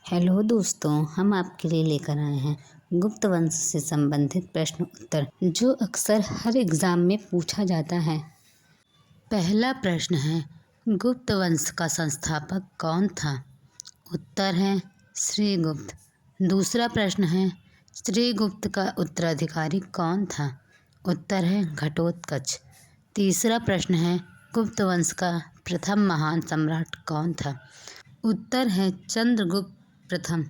Hello दोस्तों, हम आपके लिए लेकर आए हैं गुप्त वंश से संबंधित प्रश्न उत्तर जो अक्सर हर एग्जाम में पूछा जाता है। पहला प्रश्न है, गुप्त वंश का संस्थापक कौन था? उत्तर है श्रीगुप्त। दूसरा प्रश्न है, श्रीगुप्त का उत्तराधिकारी कौन था? उत्तर है घटोत्कच। तीसरा प्रश्न है, गुप्त वंश का प्रथम महान सम्राट कौन था? उत्तर है चंद्रगुप्त प्रथम।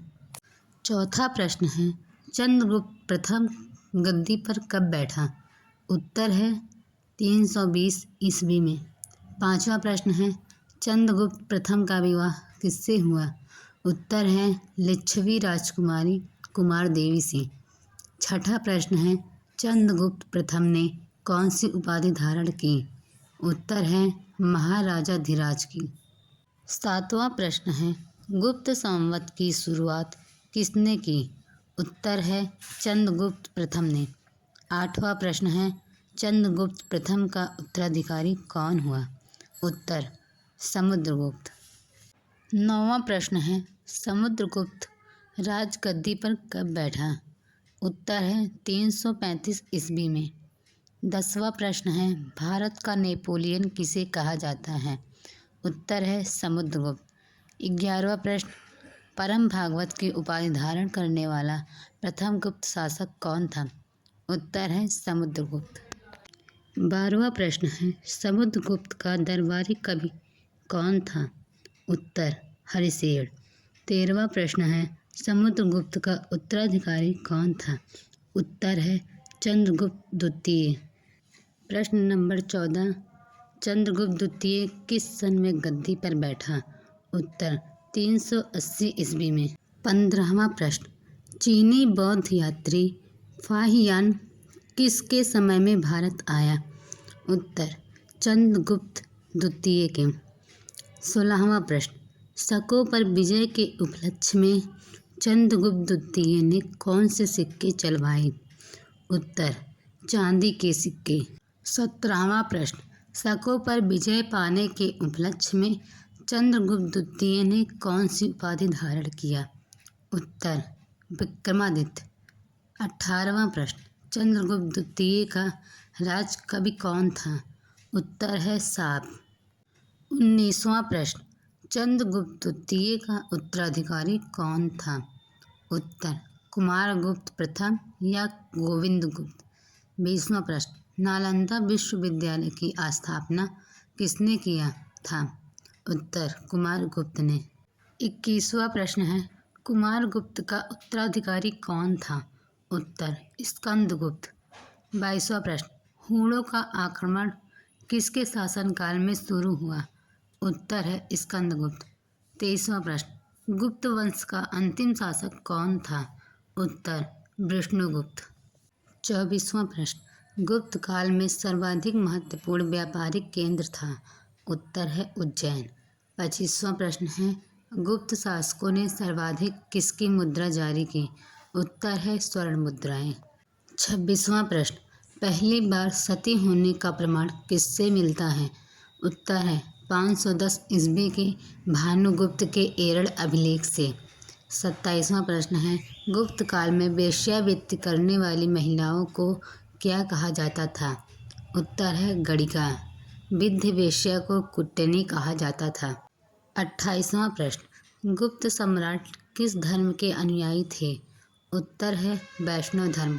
चौथा प्रश्न है, चंद्रगुप्त प्रथम गद्दी पर कब बैठा? उत्तर है 320 ईस्वी में। पांचवा प्रश्न है, चंद्रगुप्त प्रथम का विवाह किससे हुआ? उत्तर है लिच्छवी राजकुमारी कुमार देवी से। छठा प्रश्न है, चंद्रगुप्त प्रथम ने कौन सी उपाधि धारण की? उत्तर है महाराजा धीराज की। सातवां प्रश्न है, गुप्त संवत की शुरुआत किसने की? उत्तर है चंद्रगुप्त प्रथम ने। आठवां प्रश्न है, चंद्रगुप्त प्रथम का उत्तराधिकारी कौन हुआ? उत्तर समुद्रगुप्त। नौवां प्रश्न है, समुद्रगुप्त राजगद्दी पर कब बैठा? उत्तर है 335 ईस्वी में। 10वां प्रश्न है, भारत का नेपोलियन किसे कहा जाता है? उत्तर है समुद्रगुप्त। 11वां प्रश्न, परम भागवत की उपाधि धारण करने वाला प्रथम गुप्त शासक कौन था? उत्तर है समुद्रगुप्त। 12वां प्रश्न है, समुद्रगुप्त का दरबारी कवि कौन था? उत्तर हरिशेर। 13वां प्रश्न है, समुद्रगुप्त का उत्तराधिकारी कौन था? उत्तर है चंद्रगुप्त द्वितीय। प्रश्न नंबर 14, चंद्रगुप्त द्वितीय किस सन में गद्दी पर बैठा? उत्तर 380 ईस्वी में। 15वां प्रश्न, चीनी बौद्ध यात्री फाहियान किसके समय में भारत आया? उत्तर चंद्रगुप्त द्वितीय के। 16वां प्रश्न, शकों पर विजय के उपलक्ष्य में चंद्रगुप्त द्वितीय ने कौन से सिक्के चलवाए? उत्तर चांदी के सिक्के। 17वां प्रश्न, शकों पर विजय पाने के उपलक्ष्य में चंद्रगुप्त द्वितीय ने कौन सी उपाधि धारण किया? उत्तर विक्रमादित्य। 18वां प्रश्न, चंद्रगुप्त द्वितीय का राजकवि कौन था? उत्तर है शाप। 19वां प्रश्न, चंद्रगुप्त द्वितीय का उत्तराधिकारी कौन था? उत्तर कुमारगुप्त प्रथम या गोविंदगुप्त। 20वां प्रश्न, नालंदा विश्वविद्यालय की स्थापना किसने किया था? उत्तर कुमारगुप्त ने। 21वां प्रश्न है, कुमारगुप्त का उत्तराधिकारी कौन था? उत्तर स्कंदगुप्त। 22वां प्रश्न, हूणों का आक्रमण किसके शासनकाल में शुरू हुआ? उत्तर है स्कंदगुप्त। 23वां प्रश्न, गुप्त वंश का अंतिम शासक कौन था? उत्तर विष्णुगुप्त। 24वां प्रश्न, गुप्त काल में सर्वाधिक महत्वपूर्ण व्यापारिक केंद्र था? उत्तर है उज्जैन। 25वां प्रश्न है, गुप्त शासकों ने सर्वाधिक किसकी मुद्रा जारी की? उत्तर है स्वर्ण मुद्राएं। 26वां प्रश्न, पहली बार सती होने का प्रमाण किससे मिलता है? उत्तर है 510 ईस्वी के भानुगुप्त के एरड़ अभिलेख से। 27वां प्रश्न है, गुप्त काल में वेश्यावृत्ति करने वाली महिलाओं को क्या कहा जाता था? उत्तर है गणिका। विद्य वेश्या को कुट्टनी कहा जाता था। 28वां प्रश्न, गुप्त सम्राट किस धर्म के अनुयायी थे? उत्तर है वैष्णव धर्म।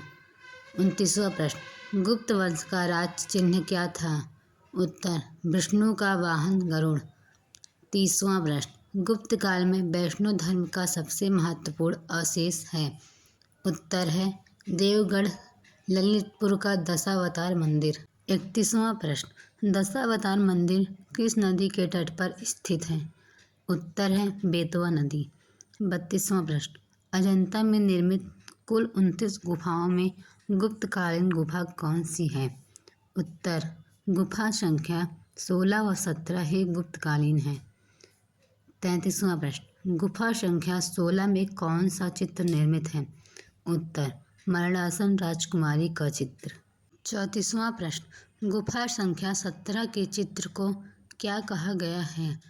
29वां प्रश्न, गुप्त वंश का राज चिन्ह क्या था? उत्तर विष्णु का वाहन गरुड़। 30वां प्रश्न, गुप्त काल में वैष्णव धर्म का सबसे महत्वपूर्ण अवशेष है? उत्तर है देवगढ़ ललितपुर का दशावतार मंदिर। 31वां प्रश्न, दशावतार मंदिर किस नदी के तट पर स्थित है? उत्तर है बेतवा नदी। 32वां प्रश्न, अजंता में निर्मित कुल 29 गुफाओं में गुप्तकालीन गुफा कौन सी है? उत्तर गुफा संख्या 16 व 17 ही गुप्तकालीन है। 33वां प्रश्न, गुफा संख्या 16 में कौन सा चित्र निर्मित है? उत्तर मरणासन राजकुमारी का चित्र। 34वां प्रश्न, गुफा संख्या 17 के चित्र को क्या कहा गया है?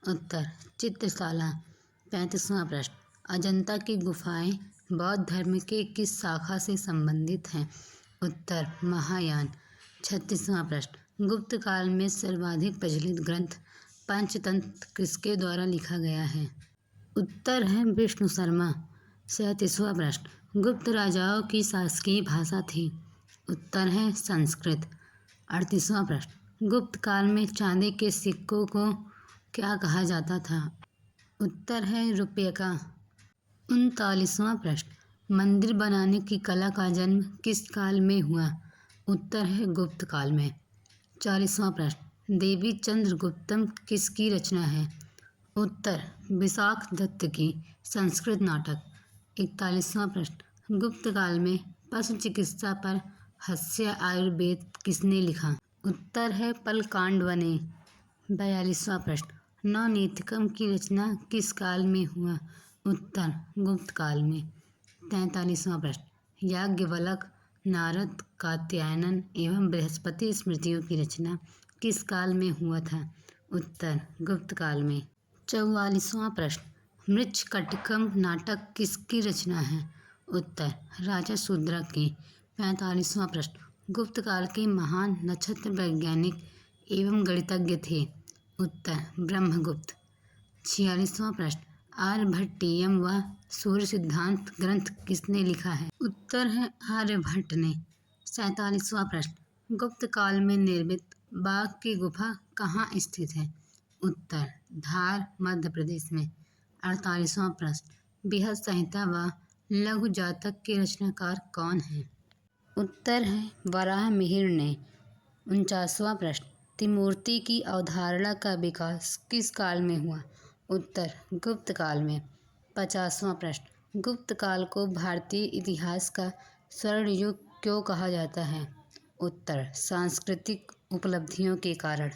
उत्तर चित्रशाला। 35वां प्रश्न, अजंता की गुफाएं बौद्ध धर्म के किस शाखा से संबंधित हैं? उत्तर महायान। 36वां प्रश्न, गुप्त काल में सर्वाधिक प्रचलित ग्रंथ पंचतंत्र किसके द्वारा लिखा गया है? उत्तर है विष्णु शर्मा। 37वां प्रश्न, गुप्त राजाओं की शासकीय भाषा थी? उत्तर है संस्कृत। 38वां प्रश्न, गुप्त काल में चांदी के सिक्कों को क्या कहा जाता था? उत्तर है रुपये का। 39वां प्रश्न, मंदिर बनाने की कला का जन्म किस काल में हुआ? उत्तर है गुप्त काल में। 40वां प्रश्न, देवी चंद्रगुप्तम किसकी रचना है? उत्तर विशाख दत्त की। संस्कृत नाटक। 41वां प्रश्न, गुप्त काल में पशु चिकित्सा पर हास्य आयुर्वेद किसने लिखा? उत्तर है पलकांड बने। 42वां प्रश्न, नवनीतिकम की रचना किस काल में हुआ? उत्तर गुप्त काल में। 43वां प्रश्न, याज्ञवल्क्य, नारद, कात्यायन एवं बृहस्पति स्मृतियों की रचना किस काल में हुआ था? उत्तर गुप्त काल में। 44वां प्रश्न, मृच्छकटिकम नाटक किसकी रचना है? उत्तर राजा शूद्रक की। 45वां प्रश्न, गुप्त काल के महान नक्षत्र वैज्ञानिक एवं गणितज्ञ थे? उत्तर ब्रह्मगुप्त। 46वां प्रश्न, आर्यभट्टीयम व सूर्य सिद्धांत ग्रंथ किसने लिखा है? उत्तर है आर्यभट्ट ने। 47वां प्रश्न, गुप्त काल में निर्मित बाघ की गुफा कहाँ स्थित है? उत्तर धार मध्य प्रदेश में। 48वां प्रश्न, बृहद संहिता व लघु जातक के रचनाकार कौन हैं? उत्तर है वराह मिहिर ने। 49वां प्रश्न, त्रिमूर्ति की अवधारणा का विकास किस काल में हुआ? उत्तर गुप्त काल में। 50वां प्रश्न, गुप्त काल को भारतीय इतिहास का स्वर्ण युग क्यों कहा जाता है? उत्तर सांस्कृतिक उपलब्धियों के कारण।